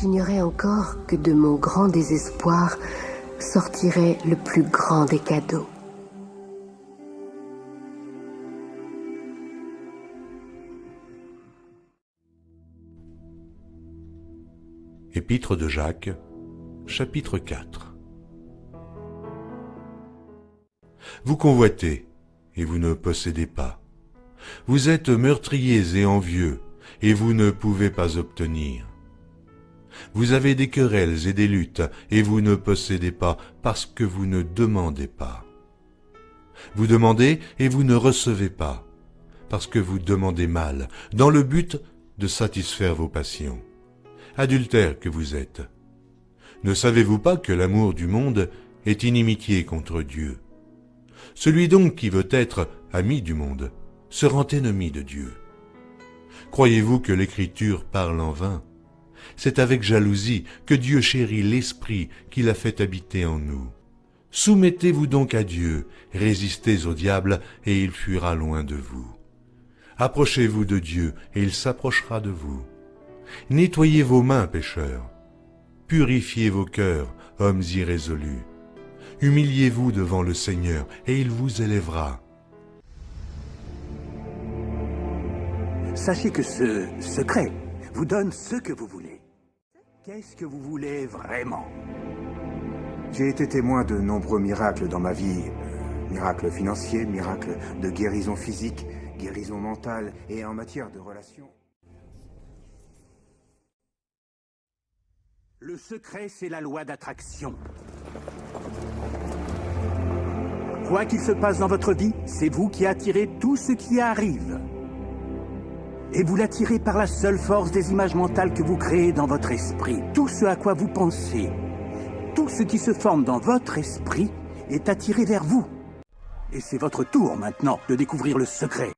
J'ignorais encore que de mon grand désespoir sortirait le plus grand des cadeaux. Épître de Jacques, chapitre 4. Vous convoitez, et vous ne possédez pas. Vous êtes meurtriers et envieux, et vous ne pouvez pas obtenir. Vous avez des querelles et des luttes, et vous ne possédez pas parce que vous ne demandez pas. Vous demandez et vous ne recevez pas, parce que vous demandez mal, dans le but de satisfaire vos passions. Adultères que vous êtes. Ne savez-vous pas que l'amour du monde est inimitié contre Dieu? Celui donc qui veut être ami du monde se rend ennemi de Dieu. Croyez-vous que l'Écriture parle en vain? C'est avec jalousie que Dieu chérit l'Esprit qu'il a fait habiter en nous. Soumettez-vous donc à Dieu, résistez au diable et il fuira loin de vous. Approchez-vous de Dieu et il s'approchera de vous. Nettoyez vos mains, pécheurs. Purifiez vos cœurs, hommes irrésolus. Humiliez-vous devant le Seigneur, et il vous élèvera. Sachez que ce secret vous donne ce que vous voulez. Qu'est-ce que vous voulez vraiment? J'ai été témoin de nombreux miracles dans ma vie. Miracles financiers, miracles de guérison physique, guérison mentale et en matière de relations. Le secret, c'est la loi d'attraction. Quoi qu'il se passe dans votre vie, c'est vous qui attirez tout ce qui arrive. Et vous l'attirez par la seule force des images mentales que vous créez dans votre esprit. Tout ce à quoi vous pensez, tout ce qui se forme dans votre esprit est attiré vers vous. Et c'est votre tour maintenant de découvrir le secret.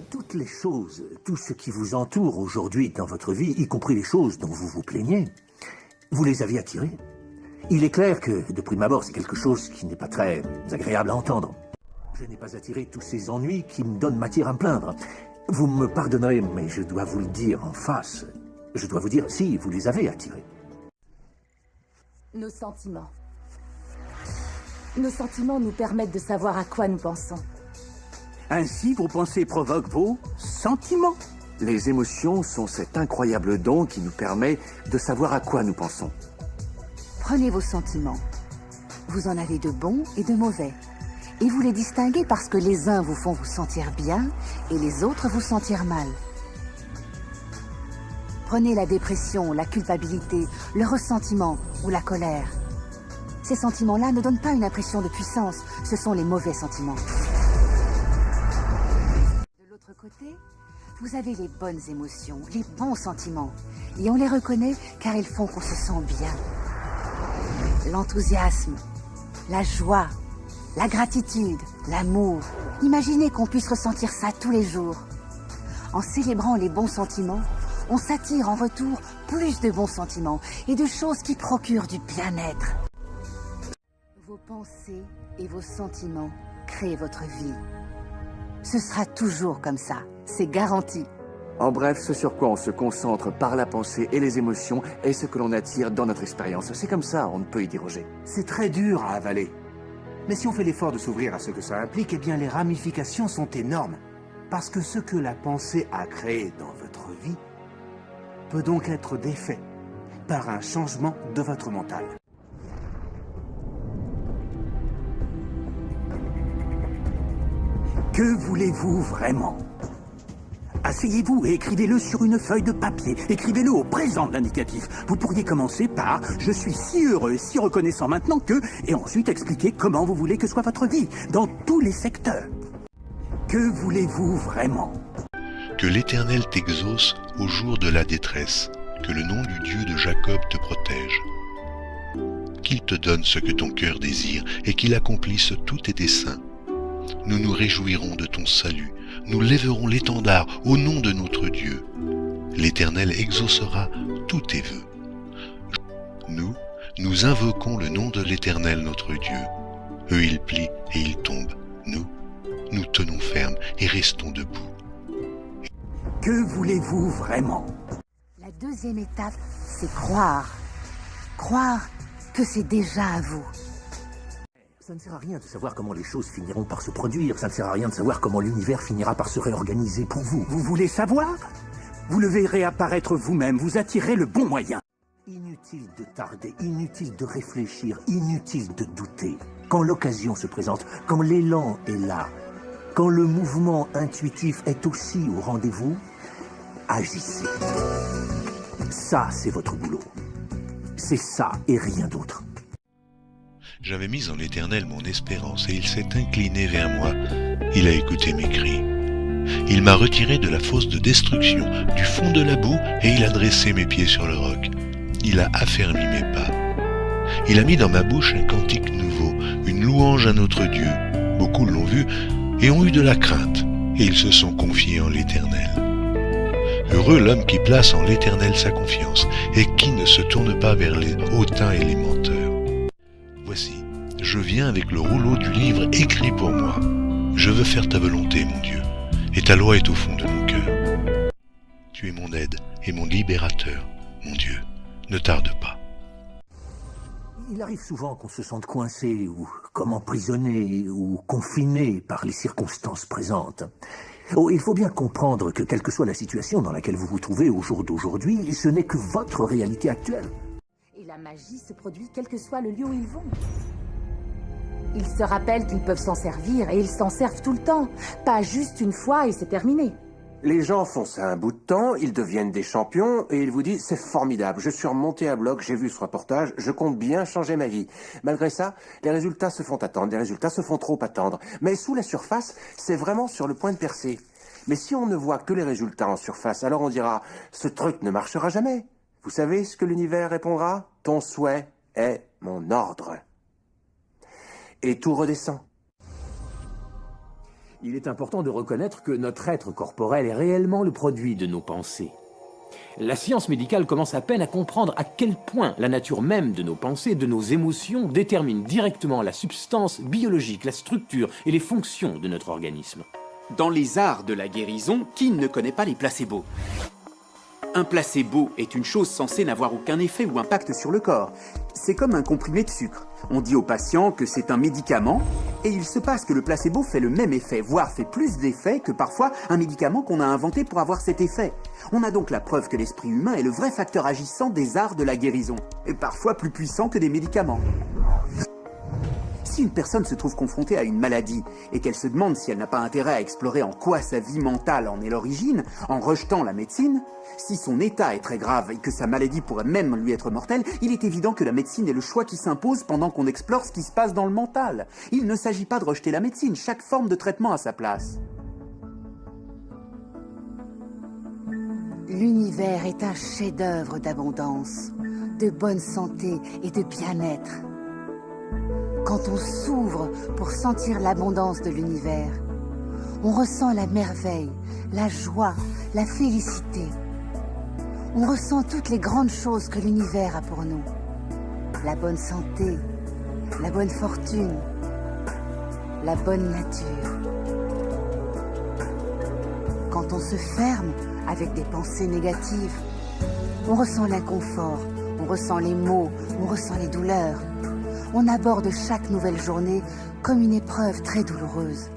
Toutes les choses, tout ce qui vous entoure aujourd'hui dans votre vie, y compris les choses dont vous vous plaignez, vous les aviez attirées. Il est clair que, de prime abord, c'est quelque chose qui n'est pas très agréable à entendre. Je n'ai pas attiré tous ces ennuis qui me donnent matière à me plaindre. Vous me pardonnerez, mais je dois vous le dire en face. Je dois vous dire, si, vous les avez attirés. Nos sentiments. Nos sentiments nous permettent de savoir à quoi nous pensons. Ainsi, vos pensées provoquent vos sentiments. Les émotions sont cet incroyable don qui nous permet de savoir à quoi nous pensons. Prenez vos sentiments. Vous en avez de bons et de mauvais. Et vous les distinguez parce que les uns vous font vous sentir bien et les autres vous sentir mal. Prenez la dépression, la culpabilité, le ressentiment ou la colère. Ces sentiments-là ne donnent pas une impression de puissance, ce sont les mauvais sentiments. De l'autre côté, vous avez les bonnes émotions, les bons sentiments. Et on les reconnaît car ils font qu'on se sent bien. L'enthousiasme, la joie, la gratitude, l'amour. Imaginez qu'on puisse ressentir ça tous les jours. En célébrant les bons sentiments, on s'attire en retour plus de bons sentiments et de choses qui procurent du bien-être. Vos pensées et vos sentiments créent votre vie. Ce sera toujours comme ça, c'est garanti. En bref, ce sur quoi on se concentre par la pensée et les émotions est ce que l'on attire dans notre expérience. C'est comme ça, on ne peut y déroger. C'est très dur à avaler. Mais si on fait l'effort de s'ouvrir à ce que ça implique, eh bien les ramifications sont énormes. Parce que ce que la pensée a créé dans votre vie peut donc être défait par un changement de votre mental. Que voulez-vous vraiment? Asseyez-vous et écrivez-le sur une feuille de papier. Écrivez-le au présent de l'indicatif. Vous pourriez commencer par « Je suis si heureux et si reconnaissant maintenant que… » et ensuite expliquer comment vous voulez que soit votre vie, dans tous les secteurs. Que voulez-vous vraiment? Que l'Éternel t'exauce au jour de la détresse, que le nom du Dieu de Jacob te protège. Qu'il te donne ce que ton cœur désire et qu'il accomplisse tous tes desseins. Nous nous réjouirons de ton salut, nous lèverons l'étendard au nom de notre Dieu. L'Éternel exaucera tous tes vœux. Nous invoquons le nom de l'Éternel notre Dieu. Eux ils plient et ils tombent. Nous tenons ferme et restons debout. Que voulez-vous vraiment? La deuxième étape, c'est croire. Croire que c'est déjà à vous. Ça ne sert à rien de savoir comment les choses finiront par se produire. Ça ne sert à rien de savoir comment l'univers finira par se réorganiser pour vous. Vous voulez savoir? Vous le verrez apparaître vous-même, vous attirez le bon moyen. Inutile de tarder, inutile de réfléchir, inutile de douter. Quand l'occasion se présente, quand l'élan est là, quand le mouvement intuitif est aussi au rendez-vous, agissez. Ça, c'est votre boulot. C'est ça et rien d'autre. J'avais mis en l'Éternel mon espérance, et il s'est incliné vers moi. Il a écouté mes cris. Il m'a retiré de la fosse de destruction, du fond de la boue, et il a dressé mes pieds sur le roc. Il a affermi mes pas. Il a mis dans ma bouche un cantique nouveau, une louange à notre Dieu. Beaucoup l'ont vu et ont eu de la crainte, et ils se sont confiés en l'Éternel. Heureux l'homme qui place en l'Éternel sa confiance, et qui ne se tourne pas vers les hautains et les menteurs. Voici, je viens avec le rouleau du livre écrit pour moi. Je veux faire ta volonté, mon Dieu, et ta loi est au fond de mon cœur. Tu es mon aide et mon libérateur, mon Dieu, ne tarde pas. Il arrive souvent qu'on se sente coincé ou comme emprisonné ou confiné par les circonstances présentes. Oh, il faut bien comprendre que quelle que soit la situation dans laquelle vous vous trouvez au jour d'aujourd'hui, ce n'est que votre réalité actuelle. Et la magie se produit quel que soit le lieu où ils vont. Ils se rappellent qu'ils peuvent s'en servir et ils s'en servent tout le temps. Pas juste une fois et c'est terminé. Les gens font ça un bout de temps, ils deviennent des champions et ils vous disent « c'est formidable, je suis remonté à bloc, j'ai vu ce reportage, je compte bien changer ma vie ». Malgré ça, les résultats se font attendre, les résultats se font trop attendre. Mais sous la surface, c'est vraiment sur le point de percer. Mais si on ne voit que les résultats en surface, alors on dira « ce truc ne marchera jamais ». Vous savez ce que l'univers répondra ? « Ton souhait est mon ordre ». Et tout redescend. Il est important de reconnaître que notre être corporel est réellement le produit de nos pensées. La science médicale commence à peine à comprendre à quel point la nature même de nos pensées, de nos émotions, détermine directement la substance biologique, la structure et les fonctions de notre organisme. Dans les arts de la guérison, qui ne connaît pas les placebos ? Un placebo est une chose censée n'avoir aucun effet ou impact sur le corps. C'est comme un comprimé de sucre. On dit au patient que c'est un médicament, et il se passe que le placebo fait le même effet, voire fait plus d'effet que parfois un médicament qu'on a inventé pour avoir cet effet. On a donc la preuve que l'esprit humain est le vrai facteur agissant des arts de la guérison, et parfois plus puissant que des médicaments. Si une personne se trouve confrontée à une maladie et qu'elle se demande si elle n'a pas intérêt à explorer en quoi sa vie mentale en est l'origine, en rejetant la médecine, si son état est très grave et que sa maladie pourrait même lui être mortelle, il est évident que la médecine est le choix qui s'impose pendant qu'on explore ce qui se passe dans le mental. Il ne s'agit pas de rejeter la médecine, chaque forme de traitement a sa place. L'univers est un chef-d'œuvre d'abondance, de bonne santé et de bien-être. Quand on s'ouvre pour sentir l'abondance de l'univers, on ressent la merveille, la joie, la félicité. On ressent toutes les grandes choses que l'univers a pour nous. La bonne santé, la bonne fortune, la bonne nature. Quand on se ferme avec des pensées négatives, on ressent l'inconfort, on ressent les maux, on ressent les douleurs. On aborde chaque nouvelle journée comme une épreuve très douloureuse.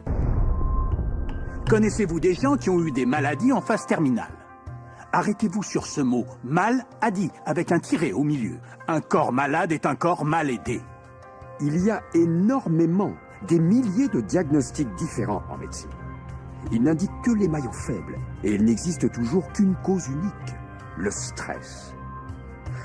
Connaissez-vous des gens qui ont eu des maladies en phase terminale? Arrêtez-vous sur ce mot « maladie » avec un tiret au milieu. Un corps malade est un corps mal aidé. Il y a énormément, des milliers de diagnostics différents en médecine. Ils n'indiquent que les maillons faibles et il n'existe toujours qu'une cause unique, le stress.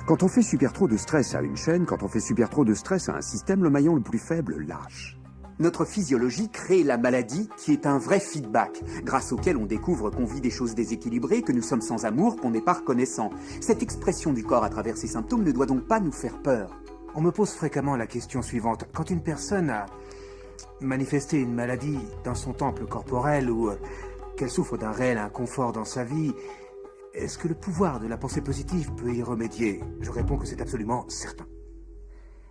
Quand on fait super trop de stress à une chaîne, quand on fait super trop de stress à un système, le maillon le plus faible lâche. Notre physiologie crée la maladie qui est un vrai feedback, grâce auquel on découvre qu'on vit des choses déséquilibrées, que nous sommes sans amour, qu'on n'est pas reconnaissant. Cette expression du corps à travers ces symptômes ne doit donc pas nous faire peur. On me pose fréquemment la question suivante. Quand une personne a manifesté une maladie dans son temple corporel ou qu'elle souffre d'un réel inconfort dans sa vie, est-ce que le pouvoir de la pensée positive peut y remédier? Je réponds que c'est absolument certain.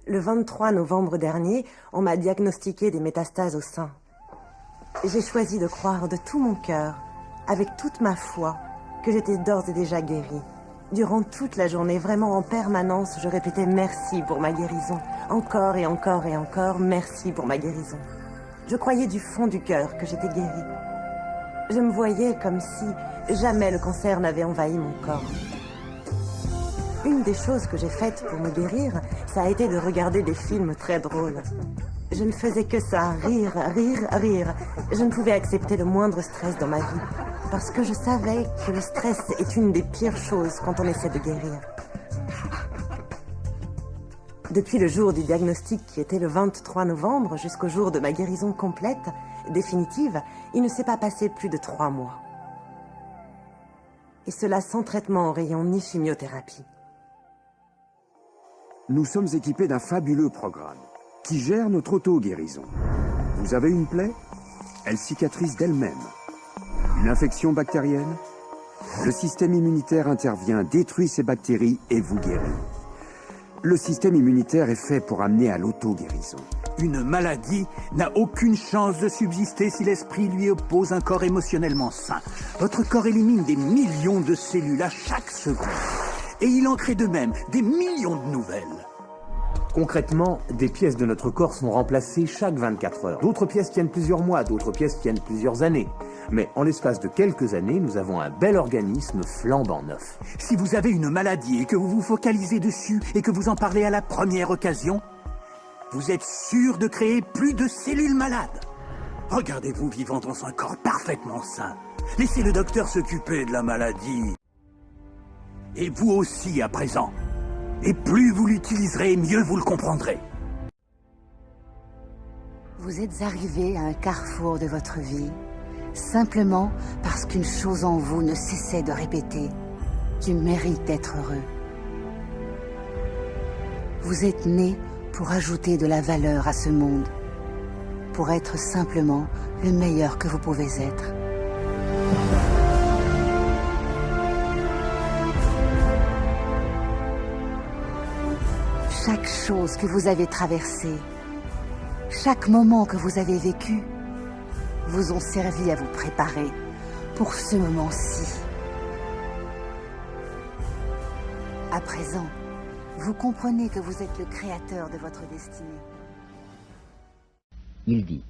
Le 23 novembre dernier, on m'a diagnostiqué des métastases au sein. J'ai choisi de croire de tout mon cœur, avec toute ma foi, que j'étais d'ores et déjà guérie. Durant toute la journée, vraiment en permanence, je répétais merci pour ma guérison. Encore et encore et encore, merci pour ma guérison. Je croyais du fond du cœur que j'étais guérie. Je me voyais comme si jamais le cancer n'avait envahi mon corps. Une des choses que j'ai faites pour me guérir, ça a été de regarder des films très drôles. Je ne faisais que ça, rire, rire, rire. Je ne pouvais accepter le moindre stress dans ma vie, parce que je savais que le stress est une des pires choses quand on essaie de guérir. Depuis le jour du diagnostic qui était le 23 novembre jusqu'au jour de ma guérison complète, définitive, il ne s'est pas passé plus de 3 mois. Et cela sans traitement en rayon ni chimiothérapie. Nous sommes équipés d'un fabuleux programme qui gère notre auto-guérison. Vous avez une plaie? Elle cicatrise d'elle-même. Une infection bactérienne? Le système immunitaire intervient, détruit ces bactéries et vous guérit. Le système immunitaire est fait pour amener à l'auto-guérison. Une maladie n'a aucune chance de subsister si l'esprit lui oppose un corps émotionnellement sain. Votre corps élimine des millions de cellules à chaque seconde. Et il en crée de même des millions de nouvelles. Concrètement, des pièces de notre corps sont remplacées chaque 24 heures. D'autres pièces tiennent plusieurs mois, d'autres pièces tiennent plusieurs années. Mais en l'espace de quelques années, nous avons un bel organisme flambant neuf. Si vous avez une maladie et que vous vous focalisez dessus et que vous en parlez à la première occasion, vous êtes sûr de créer plus de cellules malades. Regardez-vous vivant dans un corps parfaitement sain. Laissez le docteur s'occuper de la maladie. Et vous aussi à présent. Et plus vous l'utiliserez, mieux vous le comprendrez. Vous êtes arrivé à un carrefour de votre vie, simplement parce qu'une chose en vous ne cessait de répéter « Tu mérites d'être heureux ». Vous êtes né pour ajouter de la valeur à ce monde, pour être simplement le meilleur que vous pouvez être. Chaque chose que vous avez traversée, chaque moment que vous avez vécu, vous ont servi à vous préparer pour ce moment-ci. À présent, vous comprenez que vous êtes le créateur de votre destinée. Il dit,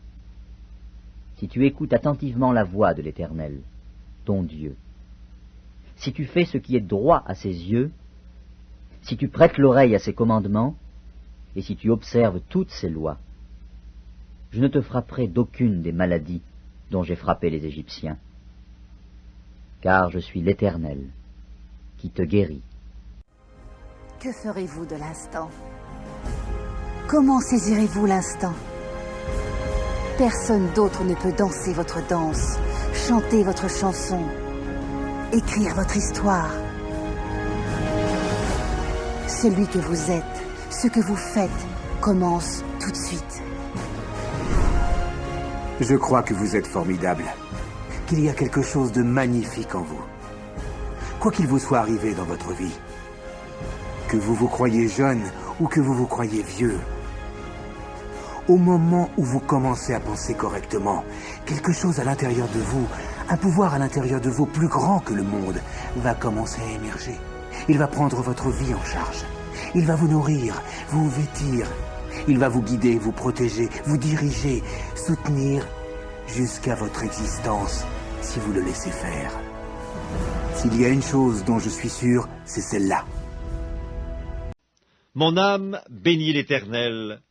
si tu écoutes attentivement la voix de l'Éternel, ton Dieu, si tu fais ce qui est droit à ses yeux, si tu prêtes l'oreille à ses commandements, et si tu observes toutes ses lois, je ne te frapperai d'aucune des maladies dont j'ai frappé les Égyptiens, car je suis l'Éternel, qui te guérit. Que ferez-vous de l'instant? Comment saisirez-vous l'instant? Personne d'autre ne peut danser votre danse, chanter votre chanson, écrire votre histoire. Celui que vous êtes, ce que vous faites, commence tout de suite. Je crois que vous êtes formidable, qu'il y a quelque chose de magnifique en vous. Quoi qu'il vous soit arrivé dans votre vie, que vous vous croyez jeune ou que vous vous croyez vieux, au moment où vous commencez à penser correctement, quelque chose à l'intérieur de vous, un pouvoir à l'intérieur de vous plus grand que le monde, va commencer à émerger. Il va prendre votre vie en charge. Il va vous nourrir, vous vêtir. Il va vous guider, vous protéger, vous diriger, soutenir jusqu'à votre existence, si vous le laissez faire. S'il y a une chose dont je suis sûr, c'est celle-là. Mon âme bénit l'Éternel.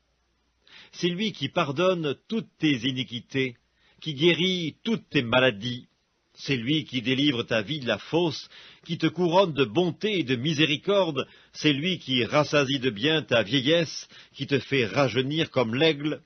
C'est lui qui pardonne toutes tes iniquités, qui guérit toutes tes maladies. C'est lui qui délivre ta vie de la fosse, qui te couronne de bonté et de miséricorde. C'est lui qui rassasie de bien ta vieillesse, qui te fait rajeunir comme l'aigle.